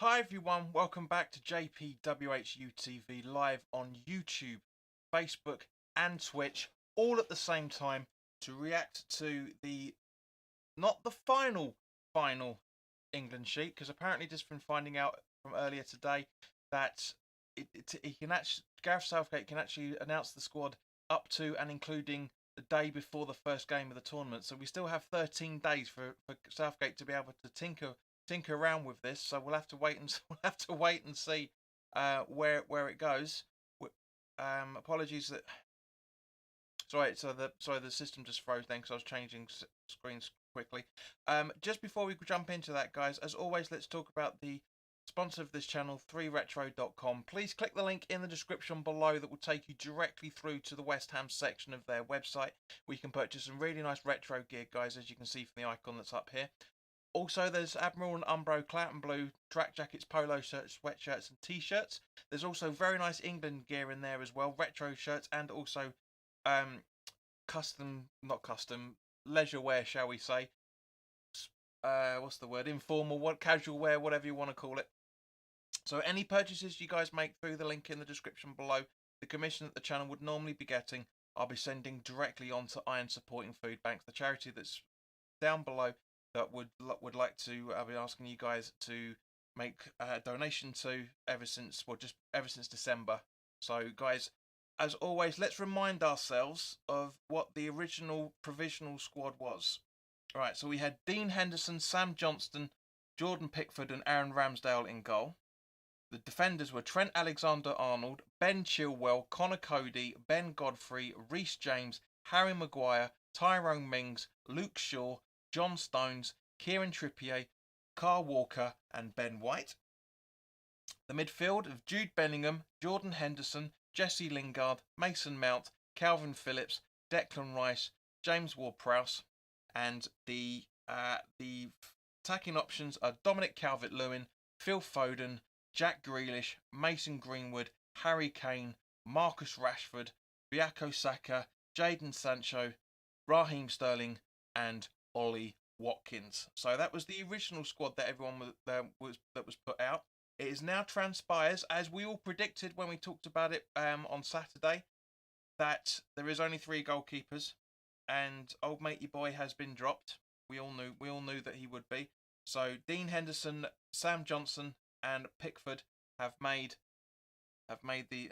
Hi everyone, welcome back to JPWHU TV live on YouTube, Facebook and Twitch, all at the same time to react to not the final England sheet, because apparently just been finding out from earlier today that Gareth Southgate can actually announce the squad up to and including the day before the first game of the tournament. So we still have 13 days for Southgate to be able to tinker around with this. So we'll have to wait and see where it goes. Apologies that sorry the system just froze then because I was changing screens quickly. Just before we jump into that, guys, as always, let's talk about the sponsor of this channel, 3retro.com. Please click the link in the description below that will take you directly through to the West Ham section of their website, where you can purchase some really nice retro gear, guys, as you can see from the icon that's up here. Also, there's Admiral and Umbro Clout and Blue track jackets, polo shirts, sweatshirts and t-shirts. There's also very nice England gear in there as well, retro shirts and also not custom, leisure wear, shall we say. What's the word? Informal, casual wear, whatever you want to call it. So any purchases you guys make through the link in the description below, the commission that the channel would normally be getting, I'll be sending directly on to Iron Supporting Food Banks, the charity that's down below that would like to be asking you guys to make a donation to ever since December. So guys, as always, let's remind ourselves of what the original provisional squad was. Alright, so we had Dean Henderson, Sam Johnston, Jordan Pickford and Aaron Ramsdale in goal. The defenders were Trent Alexander-Arnold, Ben Chilwell, Connor Cody, Ben Godfrey, Reece James, Harry Maguire, Tyrone Mings, Luke Shaw, John Stones, Kieran Trippier, Kyle Walker and Ben White. The midfield of Jude Bellingham, Jordan Henderson, Jesse Lingard, Mason Mount, Calvin Phillips, Declan Rice, James Ward-Prowse, and the attacking options are Dominic Calvert-Lewin, Phil Foden, Jack Grealish, Mason Greenwood, Harry Kane, Marcus Rashford, Bukayo Saka, Jadon Sancho, Raheem Sterling, and Ollie Watkins. So that was the original squad that everyone was put out. It is now transpires, as we all predicted when we talked about it on Saturday, that there is only 3 goalkeepers, and old matey boy has been dropped. We all knew that he would be. So Dean Henderson, Sam Johnson, and Pickford have made the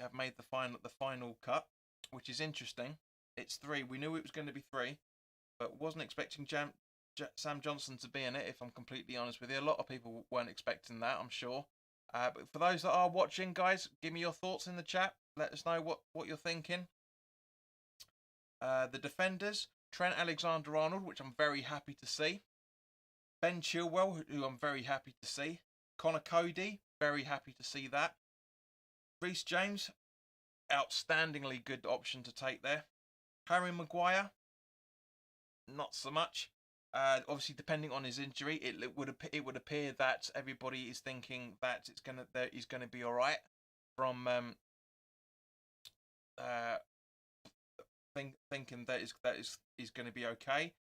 final cut, which is interesting. It's 3. We knew it was going to be 3, but wasn't expecting Sam Johnson to be in it. If I'm completely honest with you, a lot of people weren't expecting that, I'm sure. But for those that are watching, guys, give me your thoughts in the chat. Let us know what you're thinking. The defenders, Trent Alexander-Arnold, which I'm very happy to see. Ben Chilwell, who I'm very happy to see. Connor Cody, very happy to see that. Reece James, outstandingly good option to take there. Harry Maguire, not so much. Obviously, depending on his injury, it would appear that everybody is thinking that he's gonna be all right from thinking that is going to be okay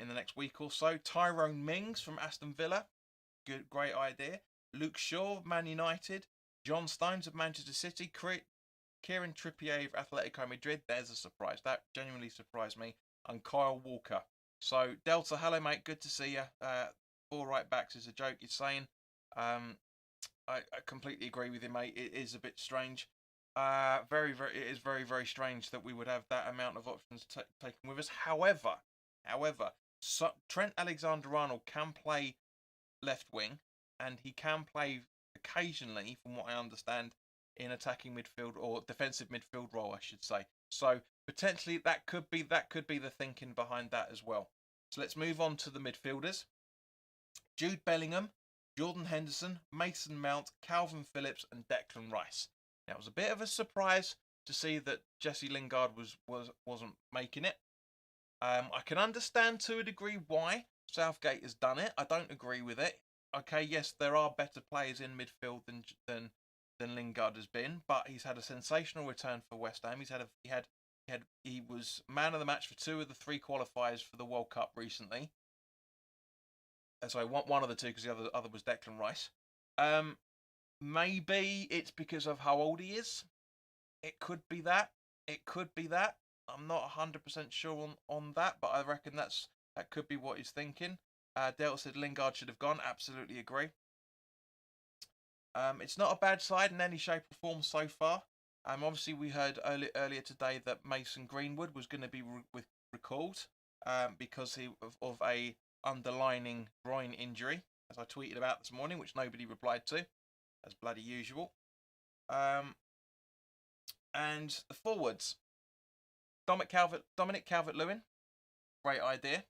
in the next week or so. Tyrone Mings from Aston Villa, great idea. Luke Shaw, Man United. John Stones of Manchester City. Kieran Trippier of Atletico Madrid. There's a surprise. That genuinely surprised me. And Kyle Walker. So Delta, hello mate, good to see you. 4 right backs is a joke, you're saying. I completely agree with you, mate. It is a bit strange. It is very, very strange that we would have that amount of options taken with us. However, Trent Alexander-Arnold can play left wing, and he can play occasionally, from what I understand, in attacking midfield or defensive midfield role, I should say. So potentially that could be the thinking behind that as well. So let's move on to the midfielders. Jude Bellingham, Jordan Henderson, Mason Mount, Calvin Phillips, and Declan Rice. Now, it was a bit of a surprise to see that Jesse Lingard wasn't making it. I can understand to a degree why Southgate has done it. I don't agree with it. Okay, yes, there are better players in midfield than Lingard has been, but he's had a sensational return for West Ham. He was man of the match for 2 of the 3 qualifiers for the World Cup recently. Sorry, one of the 2, because the other was Declan Rice. Maybe it's because of how old he is. It could be that. It could be that. I'm not 100% sure on that, but I reckon that could be what he's thinking. Dale said Lingard should have gone. Absolutely agree. It's not a bad side in any shape or form so far. Obviously we heard earlier today that Mason Greenwood was going to be recalled because of a underlining groin injury, as I tweeted about this morning, which nobody replied to, as bloody usual. And the forwards, Dominic Calvert-Lewin, great idea.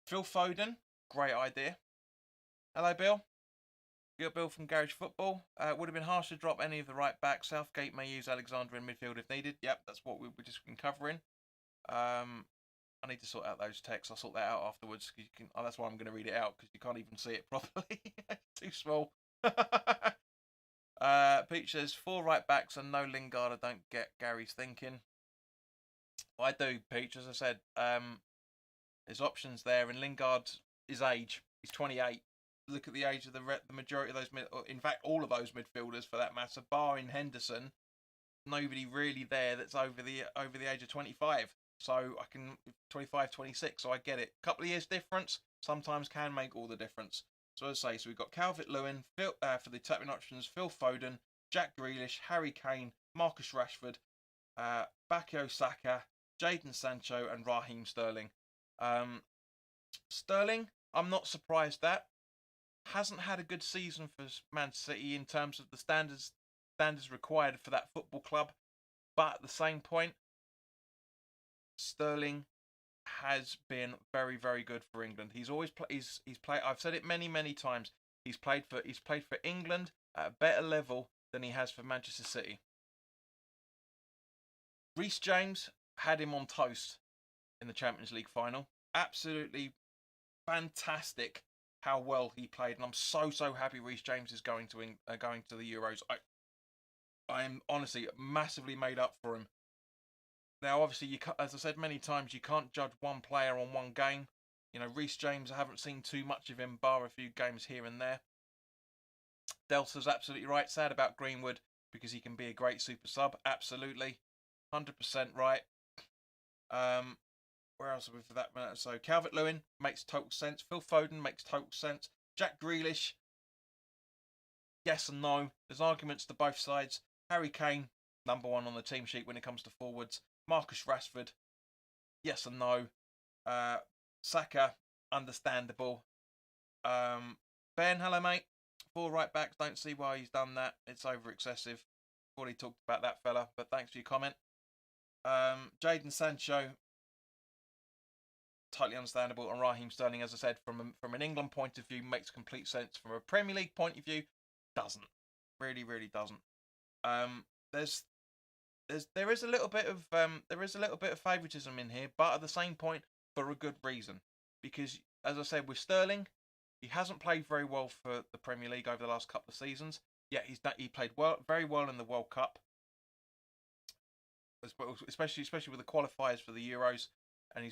Phil Foden, great idea. Hello, Bill. Good Bill from Garage Football. Would have been harsh to drop any of the right backs. Southgate may use Alexander in midfield if needed. Yep, that's what we've just been covering. I need to sort out those texts. I'll sort that out afterwards. You can, that's why I'm going to read it out, because you can't even see it properly. Too small. Peach says 4 right backs and no Lingard. I don't get Gary's thinking. Well, I do, Peach. As I said, there's options there, and Lingard, his age, he's 28. Look at the age of the majority of those, in fact, all of those midfielders for that matter, barring Henderson. Nobody really there that's over the age of 25. So I can 25, 26. So I get it. A couple of years difference sometimes can make all the difference. So as I say, so we've got Calvert-Lewin for the tapping options, Phil Foden, Jack Grealish, Harry Kane, Marcus Rashford, Bukayo Saka, Jadon Sancho, and Raheem Sterling. Sterling, I'm not surprised that hasn't had a good season for Man City in terms of the standards required for that football club. But at the same point, Sterling has been very, very good for England. He's always he's played. I've said it many times. He's played for England at a better level than he has for Manchester City. Reece James had him on toast in the Champions League final. Absolutely fantastic how well he played, and I'm so happy Reece James is going to the Euros. I am honestly massively made up for him. Now, obviously, as I said many times, you can't judge one player on one game. You know, Reece James, I haven't seen too much of him, bar a few games here and there. Delta's absolutely right. Sad about Greenwood because he can be a great super sub. Absolutely, 100% right. Where else are we for that matter? So Calvert-Lewin makes total sense. Phil Foden makes total sense. Jack Grealish, yes and no. There's arguments to both sides. Harry Kane, number 1 on the team sheet when it comes to forwards. Marcus Rashford, yes and no. Saka, understandable. Ben, hello mate. 4 right backs, don't see why he's done that. It's over excessive. Already talked about that fella, but thanks for your comment. Jadon Sancho, totally understandable. And Raheem Sterling, as I said, from an England point of view, makes complete sense. From a Premier League point of view, doesn't. Really doesn't. There is a little bit of favouritism in here, but at the same point, for a good reason. Because, as I said, with Sterling, he hasn't played very well for the Premier League over the last couple of seasons. Yet he played very well in the World Cup, especially with the qualifiers for the Euros, and he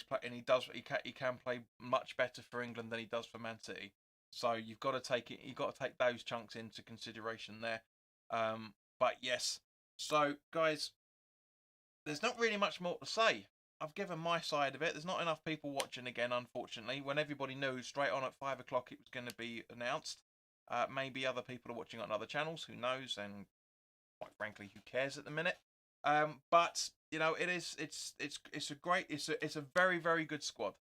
can play much better for England than he does for Man City. So you've got to take those chunks into consideration there. But yes, so guys, there's not really much more to say. I've given my side of it. There's not enough people watching again, unfortunately. When everybody knew straight on at 5 o'clock it was going to be announced. Maybe other people are watching on other channels. Who knows? And quite frankly, who cares at the minute? But you know, it's a very, very good squad.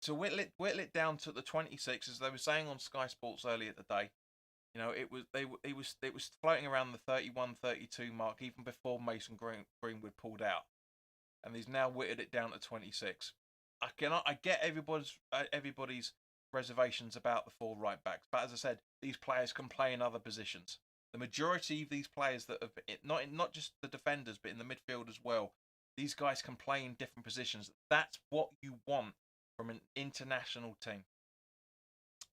To whittle it down to the 26, as they were saying on Sky Sports earlier today. You know, it was floating around the 31-32 mark even before Mason Greenwood pulled out, and he's now whittled it down to 26. I get everybody's reservations about the 4 right backs, but as I said, these players can play in other positions. The majority of these players that have not just the defenders, but in the midfield as well, these guys can play in different positions. That's what you want from an international team.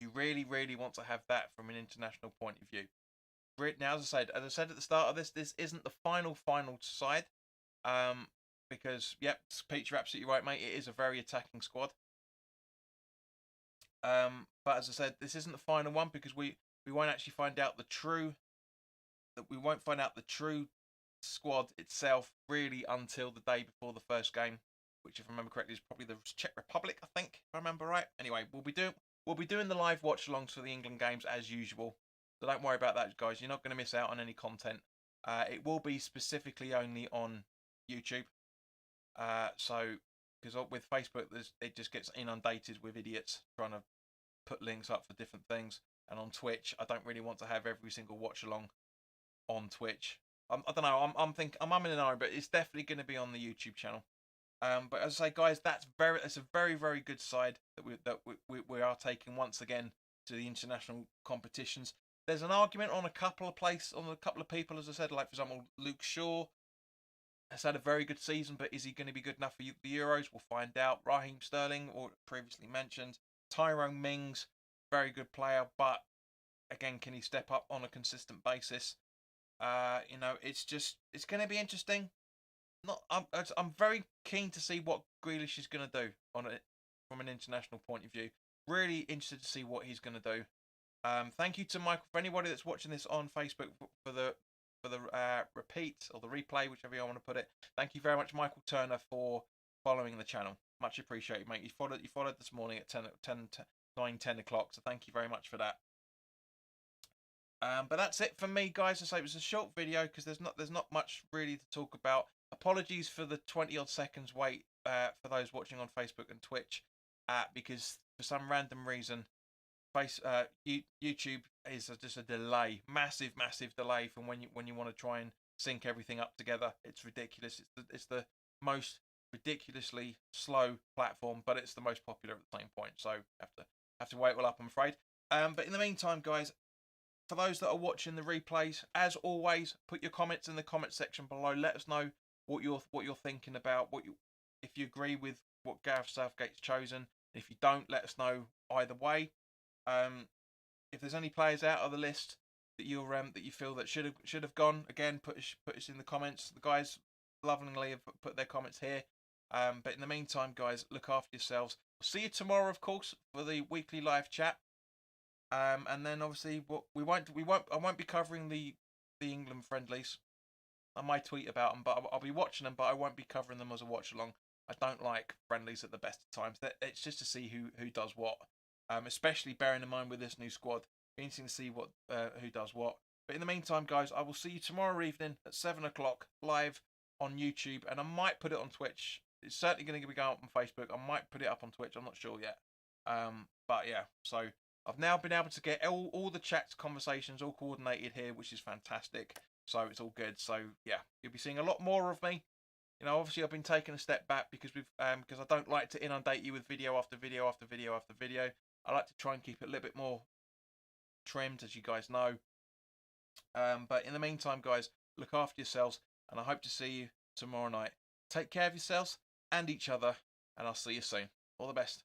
You really want to have that from an international point of view. Now, as I said at the start of this isn't the final side, because yep, Pete, you're absolutely right, mate. It is a very attacking squad. But as I said, this isn't the final one because we've we won't actually find out the true squad itself really until the day before the first game, which, if I remember correctly, is probably the Czech Republic, I think, if I remember right. Anyway, we'll be doing the live watch-alongs for the England games as usual, so don't worry about that, guys. You're not going to miss out on any content. It will be specifically only on YouTube. So, because with Facebook, it just gets inundated with idiots trying to put links up for different things, and on Twitch, I don't really want to have every single watch-along on Twitch. I don't know. I'm umming and ahhing, but it's definitely going to be on the YouTube channel. But as I say, guys, it's a very, very good side that we are taking once again to the international competitions. There's an argument on a couple of people, as I said, like for example, Luke Shaw has had a very good season, but is he going to be good enough for the Euros? We'll find out. Raheem Sterling, or previously mentioned, Tyrone Mings, very good player, but again, can he step up on a consistent basis? It's going to be interesting. I'm very keen to see what Grealish is going to do on it from an international point of view. Really interested to see what he's going to do. Thank you to Michael, for anybody that's watching this on Facebook for the repeat or the replay, whichever you want to put it. Thank you very much, Michael Turner, for following the channel. Much appreciated, mate. You followed this morning at 10 o'clock, so thank you very much for that. But that's it for me, guys. I say it was a short video because there's not much really to talk about. Apologies for the 20-odd seconds wait for those watching on Facebook and Twitch, because for some random reason, YouTube is just a delay, massive delay from when you want to try and sync everything up together. It's ridiculous. It's the most ridiculously slow platform, but it's the most popular at the same point. So have to wait well up, I'm afraid. But in the meantime, guys, for those that are watching the replays, as always, put your comments in the comment section below. Let us know what you're thinking about, if you agree with what Gareth Southgate's chosen. If you don't, let us know either way. If there's any players out of the list that you feel that should have gone, again, put us in the comments. The guys lovingly have put their comments here. But in the meantime, guys, look after yourselves. We'll see you tomorrow, of course, for the weekly live chat. And then obviously I won't be covering the England friendlies. I might tweet about them, but I'll be watching them, but I won't be covering them as a watch along. I don't like friendlies at the best of times. It's just to see who does what. Especially bearing in mind with this new squad. Interesting to see who does what. But in the meantime, guys, I will see you tomorrow evening at 7 o'clock live on YouTube, and I might put it on Twitch. It's certainly going to be going up on Facebook. I might put it up on Twitch. I'm not sure yet. But yeah, so I've now been able to get all the chats, conversations all coordinated here, which is fantastic. So it's all good. So yeah, you'll be seeing a lot more of me. You know, obviously I've been taking a step back because I don't like to inundate you with video after video after video after video. I like to try and keep it a little bit more trimmed, as you guys know. But in the meantime, guys, look after yourselves, and I hope to see you tomorrow night. Take care of yourselves and each other, and I'll see you soon. All the best.